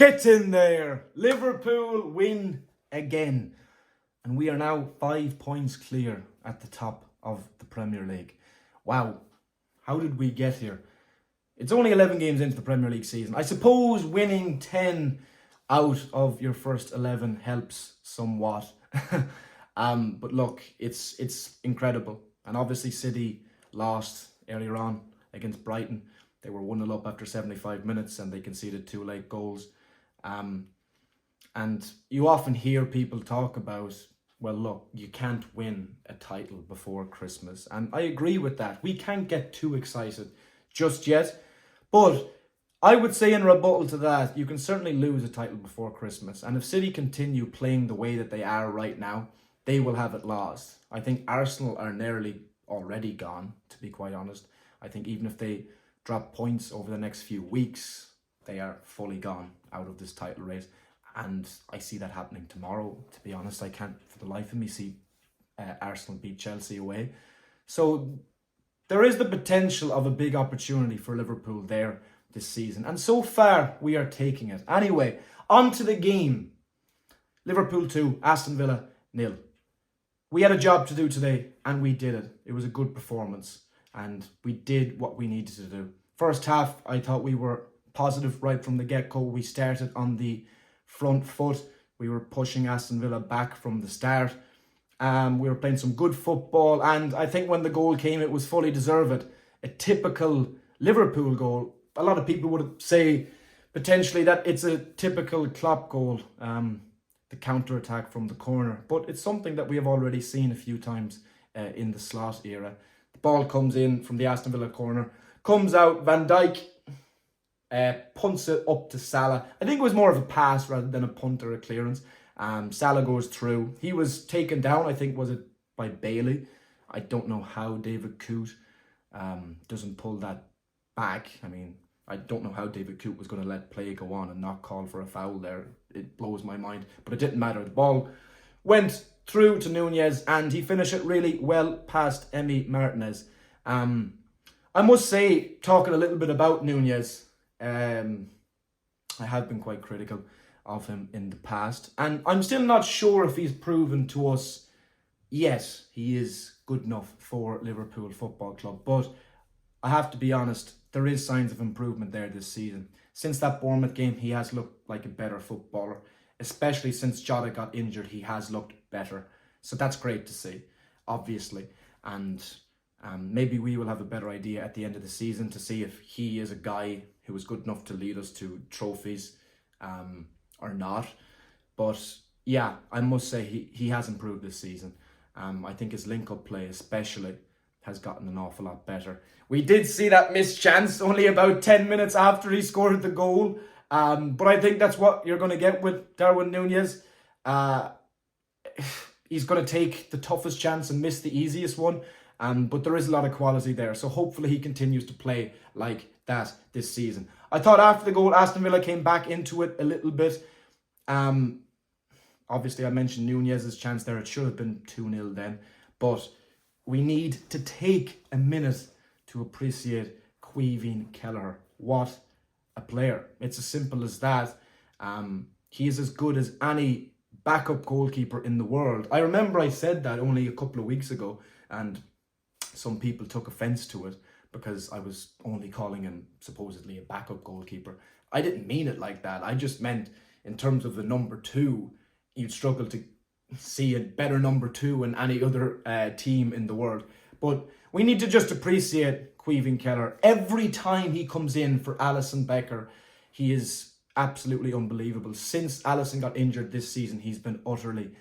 Get in there. Liverpool win again. And we are now 5 points clear at the top of the Premier League. Wow. How did we get here? It's only 11 games into the Premier League season. I suppose winning 10 out of your first 11 helps somewhat. But look, it's incredible. And obviously City lost earlier on against Brighton. They were 1-0 up after 75 minutes and they conceded 2 late goals. And you often hear people talk about, well, look, you can't win a title before Christmas. And I agree with that. We can't get too excited just yet. But I would say in rebuttal to that, you can certainly lose a title before Christmas. And if City continue playing the way that they are right now, they will have it lost. I think Arsenal are nearly already gone, to be quite honest. I think even if they drop points over the next few weeks, they are fully gone out of this title race. And I see that happening tomorrow, to be honest. I can't for the life of me see Arsenal beat Chelsea away. So there is the potential of a big opportunity for Liverpool there this season. And so far, we are taking it. Anyway, on to the game. Liverpool 2, Aston Villa 0. We had a job to do today, and we did it. It was a good performance, and we did what we needed to do. First half, I thought we were positive right from the get-go. We started on the front foot. We were pushing Aston Villa back from the start. We were playing some good football, and I think when the goal came, it was fully deserved. A typical Liverpool goal. A lot of people would say potentially that it's a typical Klopp goal, the counter-attack from the corner. But it's something that we have already seen a few times in the slot era. The ball comes in from the Aston Villa corner, comes out, Van Dijk punts it up to Salah. I think it was more of a pass rather than a punt or a clearance. Salah goes through. He was taken down, I think, was it by Bailey? I don't know how David Coote doesn't pull that back. I mean, I don't know how David Coote was going to let play go on and not call for a foul there. It blows my mind. But it didn't matter. The ball went through to Nunez and he finished it really well past Emi Martinez. I must say, talking a little bit about Nunez, I have been quite critical of him in the past. And I'm still not sure if he's proven to us yet he is good enough for Liverpool Football Club. But I have to be honest, there is signs of improvement there this season. Since that Bournemouth game, he has looked like a better footballer. Especially since Jota got injured, he has looked better. So that's great to see, obviously. And maybe we will have a better idea at the end of the season to see if he is a guy who is good enough to lead us to trophies or not. But yeah, I must say he has improved this season. I think his link-up play especially has gotten an awful lot better. We did see that missed chance only about 10 minutes after he scored the goal. But I think that's what you're going to get with Darwin Nunez. He's going to take the toughest chance and miss the easiest one. But there is a lot of quality there. So hopefully he continues to play like that this season. I thought after the goal, Aston Villa came back into it a little bit. Obviously, I mentioned Nunez's chance there. It should have been 2-0 then. But we need to take a minute to appreciate Kelleher. What a player. It's as simple as that. He is as good as any backup goalkeeper in the world. I remember I said that only a couple of weeks ago, and some people took offense to it because I was only calling him supposedly a backup goalkeeper. I didn't mean it like that. I just meant in terms of the number 2, you'd struggle to see a better number 2 in any other team in the world. But we need to just appreciate Kelleher. Every time he comes in for Alisson Becker, he is absolutely unbelievable. Since Alisson got injured this season, he's been utterly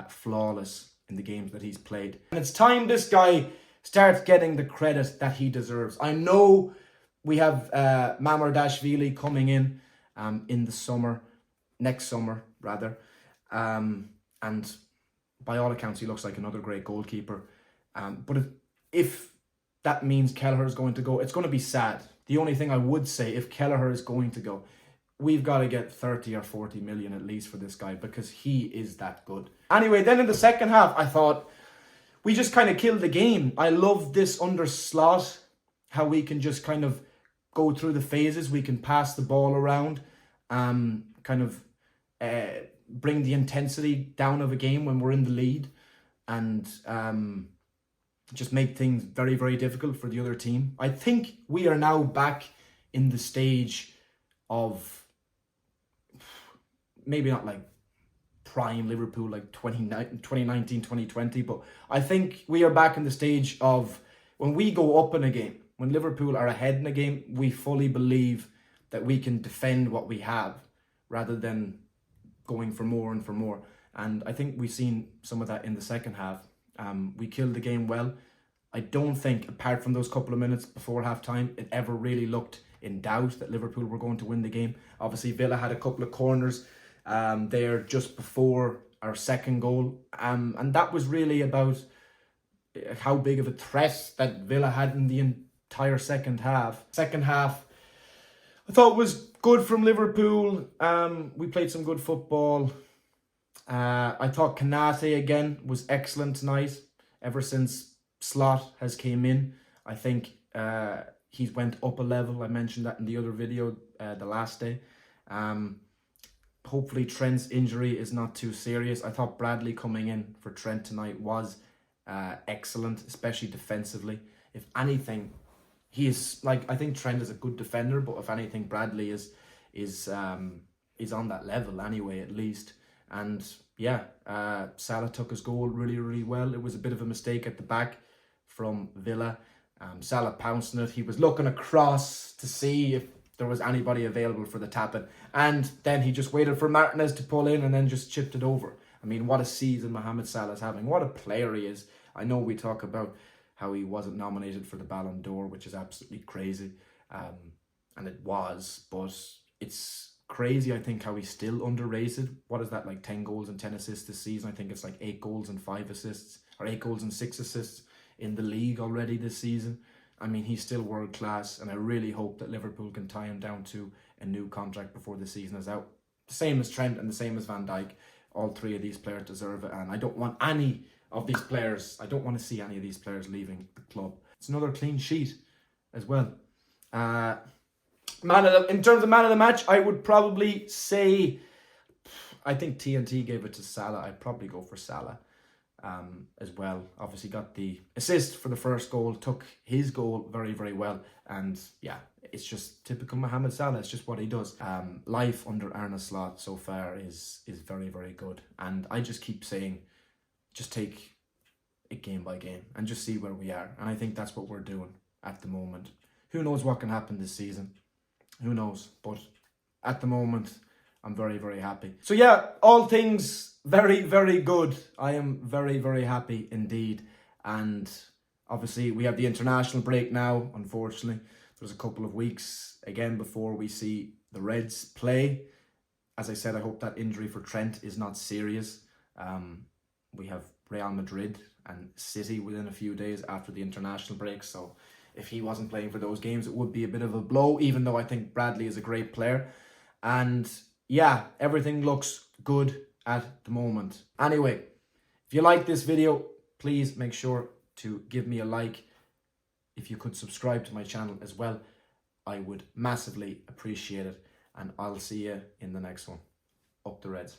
flawless in the games that he's played. And it's time this guy starts getting the credit that he deserves. I know we have Mamardashvili coming in the summer, next summer rather. And by all accounts, he looks like another great goalkeeper. But if that means Kelleher is going to go, it's going to be sad. The only thing I would say, if Kelleher is going to go, we've got to get 30 or 40 million at least for this guy because he is that good. Anyway, then in the second half, I thought we just kind of killed the game. I love this under slot, how we can just kind of go through the phases. We can pass the ball around. kind of bring the intensity down of a game when we're in the lead, and just make things very, very difficult for the other team. I think we are now back in the stage of, maybe not like prime Liverpool like 2019, 2020, but I think we are back in the stage of when we go up in a game, when Liverpool are ahead in a game, we fully believe that we can defend what we have rather than going for more and for more. And I think we've seen some of that in the second half. We killed the game well. I don't think, apart from those couple of minutes before half-time, it ever really looked in doubt that Liverpool were going to win the game. Obviously, Villa had a couple of corners there just before our second goal. And that was really about how big of a threat that Villa had in the entire second half. Second half, I thought was good from Liverpool. We played some good football. I thought Konate again was excellent tonight. Ever since Slot has came in, I think he's went up a level. I mentioned that in the other video the last day. Hopefully Trent's injury is not too serious. I thought Bradley coming in for Trent tonight was excellent, especially defensively. If anything, he is like, I think Trent is a good defender, but if anything, Bradley is on that level anyway, at least. And yeah, Salah took his goal really, really well. It was a bit of a mistake at the back from Villa. Salah pounced on it. He was looking across to see if there was anybody available for the tap-in, and then he just waited for Martinez to pull in and then just chipped it over. I mean, what a season Mohamed Salah's having. What a player he is. I know we talk about how he wasn't nominated for the Ballon d'Or, which is absolutely crazy. And it was, but it's crazy, I think, how he's still underrated. What is that, like 10 goals and 10 assists this season? I think it's like 8 goals and 5 assists, or 8 goals and 6 assists in the league already this season. I mean, he's still world class, and I really hope that Liverpool can tie him down to a new contract before the season is out. The same as Trent and the same as Van Dijk. All three of these players deserve it, and I don't want any of these players, I don't want to see any of these players leaving the club. It's another clean sheet as well. In terms of man of the match, I would probably say, I think TNT gave it to Salah. I'd probably go for Salah as well. Obviously got the assist for the first goal, took his goal very, very well. And yeah, it's just typical Mohamed Salah. It's just what he does. Life under Arne Slot so far is very, very good. And I just keep saying, just take it game by game and just see where we are. And I think that's what we're doing at the moment. Who knows what can happen this season? Who knows? But at the moment, I'm very, very happy. So yeah, all things very, very good. I am very, very happy indeed. And obviously we have the international break now, unfortunately. There's a couple of weeks again before we see the Reds play. As I said, I hope that injury for Trent is not serious. We have Real Madrid and City within a few days after the international break. So if he wasn't playing for those games, it would be a bit of a blow, even though I think Bradley is a great player. And yeah, everything looks good at the moment. Anyway, if you like this video, please make sure to give me a like. If you could subscribe to my channel as well, I would massively appreciate it. And I'll see you in the next one. Up the Reds.